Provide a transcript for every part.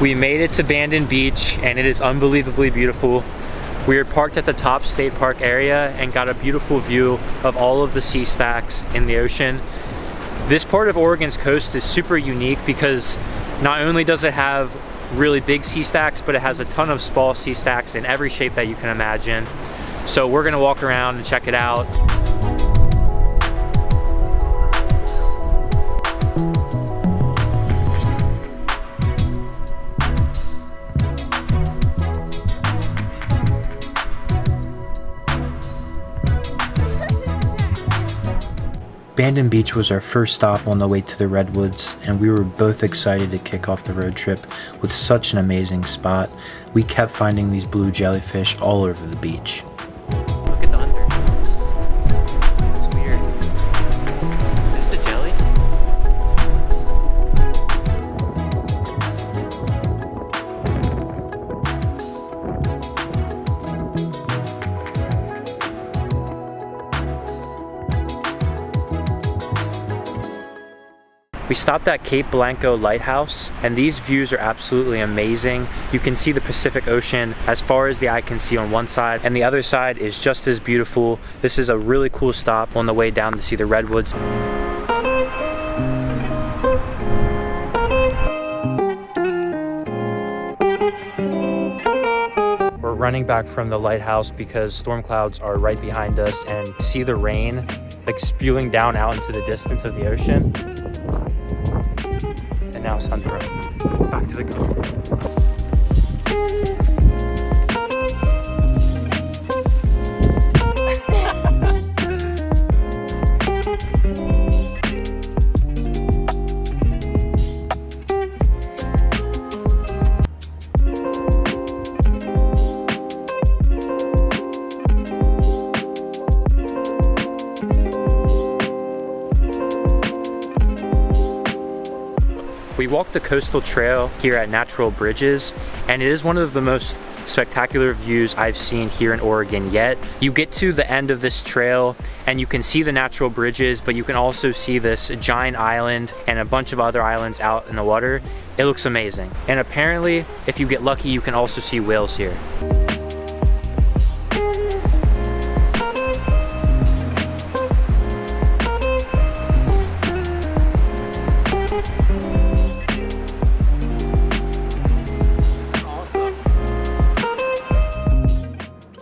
We made it to Bandon Beach and it is unbelievably beautiful. We are parked at the top state park area and got a beautiful view of all of the sea stacks in the ocean. This part of Oregon's coast is super unique because not only does it have really big sea stacks, but it has a ton of small sea stacks in every shape that you can imagine. So we're gonna walk around and check it out. Bandon Beach was our first stop on the way to the Redwoods, and we were both excited to kick off the road trip with such an amazing spot. We kept finding these blue jellyfish all over the beach. Look at the under. It's weird. Is this a jelly? We stopped at Cape Blanco Lighthouse, and these views are absolutely amazing. You can see the Pacific Ocean as far as the eye can see on one side, and the other side is just as beautiful. This is a really cool stop on the way down to see the Redwoods. We're running back from the lighthouse because storm clouds are right behind us, and see the rain like spewing down out into the distance of the ocean. And now it's time to run back to the car. We walked the coastal trail here at Natural Bridges, and it is one of the most spectacular views I've seen here in Oregon yet. You get to the end of this trail and you can see the natural bridges, but you can also see this giant island and a bunch of other islands out in the water. It looks amazing. And apparently, if you get lucky, you can also see whales here.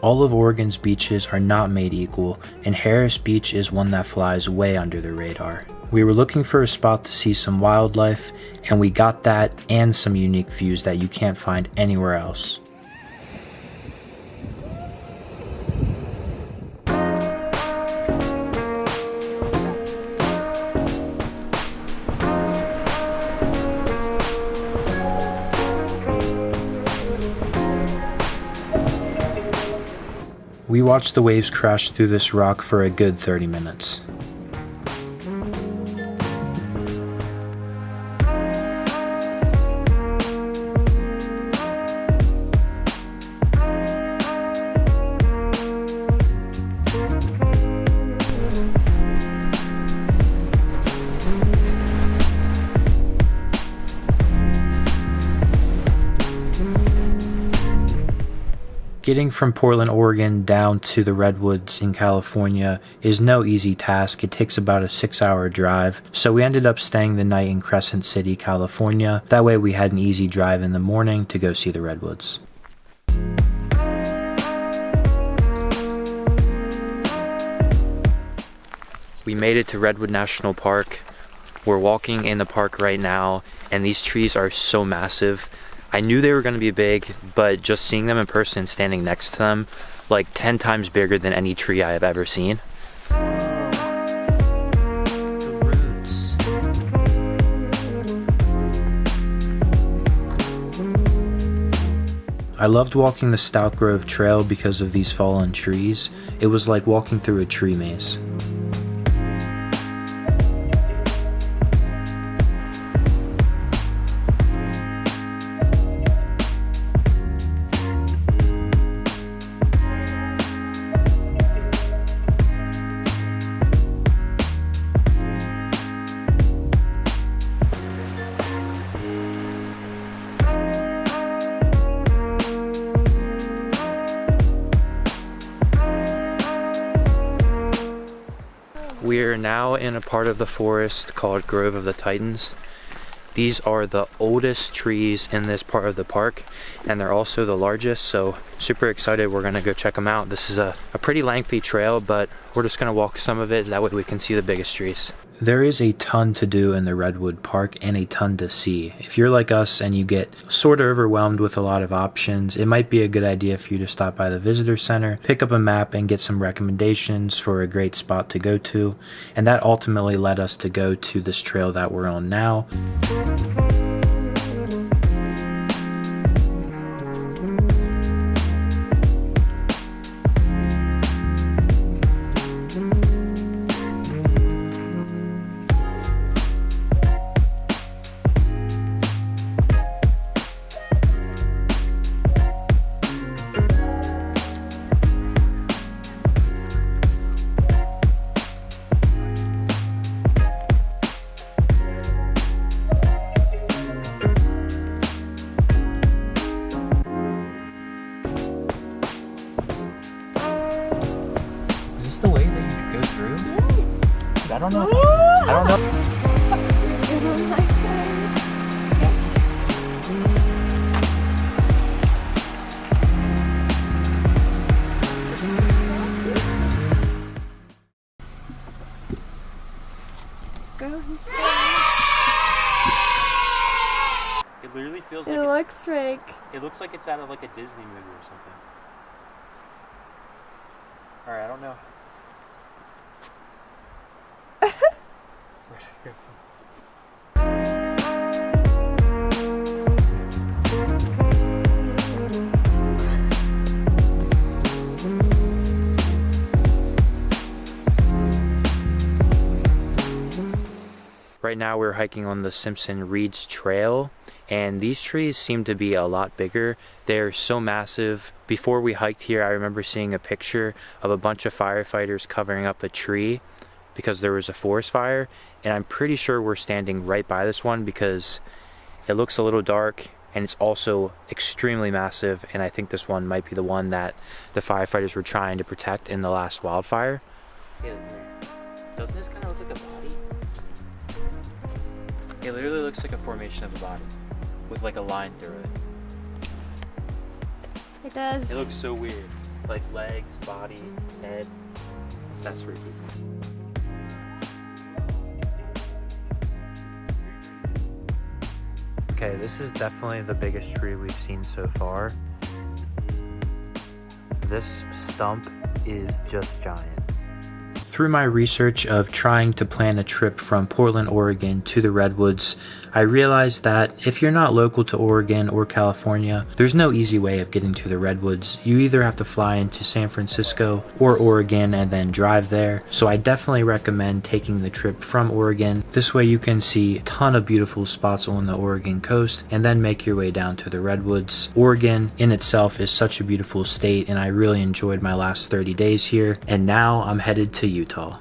All of Oregon's beaches are not made equal, and Harris Beach is one that flies way under the radar. We were looking for a spot to see some wildlife, and we got that and some unique views that you can't find anywhere else. We watched the waves crash through this rock for a good 30 minutes. Getting from Portland, Oregon down to the Redwoods in California is no easy task. It takes about a 6-hour drive. So we ended up staying the night in Crescent City, California. That way we had an easy drive in the morning to go see the Redwoods. We made it to Redwood National Park. We're walking in the park right now, and these trees are so massive. I knew they were going to be big, but just seeing them in person, standing next to them, like 10 times bigger than any tree I have ever seen. The roots. I loved walking the Stout Grove Trail because of these fallen trees. It was like walking through a tree maze. are now in a part of the forest called Grove of the Titans. These are the oldest trees in this part of the park, and they're also the largest, so super excited. We're gonna go check them out. This is a pretty lengthy trail, but we're just gonna walk some of it, that way we can see the biggest trees. There is a ton to do in the Redwood Park and a ton to see. If you're like us and you get sort of overwhelmed with a lot of options, it might be a good idea for you to stop by the visitor center, pick up a map, and get some recommendations for a great spot to go to. And that ultimately led us to go to this trail that we're on now. Is this the way that you go through? Yes. I don't know. I don't know. Go. It literally feels It like looks fake. it looks like it's out of like a Disney movie or something. All right, I don't know. Where'd it go? Right now we're hiking on the Simpson Reed Trail, and these trees seem to be a lot bigger. They're so massive. Before we hiked here, I remember seeing a picture of a bunch of firefighters covering up a tree because there was a forest fire, and I'm pretty sure we're standing right by this one because it looks a little dark and it's also extremely massive, and I think this one might be the one that the firefighters were trying to protect in the last wildfire. Doesn't this kind of look like a body? It literally looks like a formation of a body with like a line through it. It does. It looks so weird. Like legs, body, head. That's freaky. Okay, this is definitely the biggest tree we've seen so far. This stump is just giant. Through my research of trying to plan a trip from Portland, Oregon to the Redwoods, I realized that if you're not local to Oregon or California, there's no easy way of getting to the Redwoods. You either have to fly into San Francisco or Oregon and then drive there. So I definitely recommend taking the trip from Oregon. This way you can see a ton of beautiful spots on the Oregon coast and then make your way down to the Redwoods. Oregon in itself is such a beautiful state, and I really enjoyed my last 30 days here. And now I'm headed to Utah.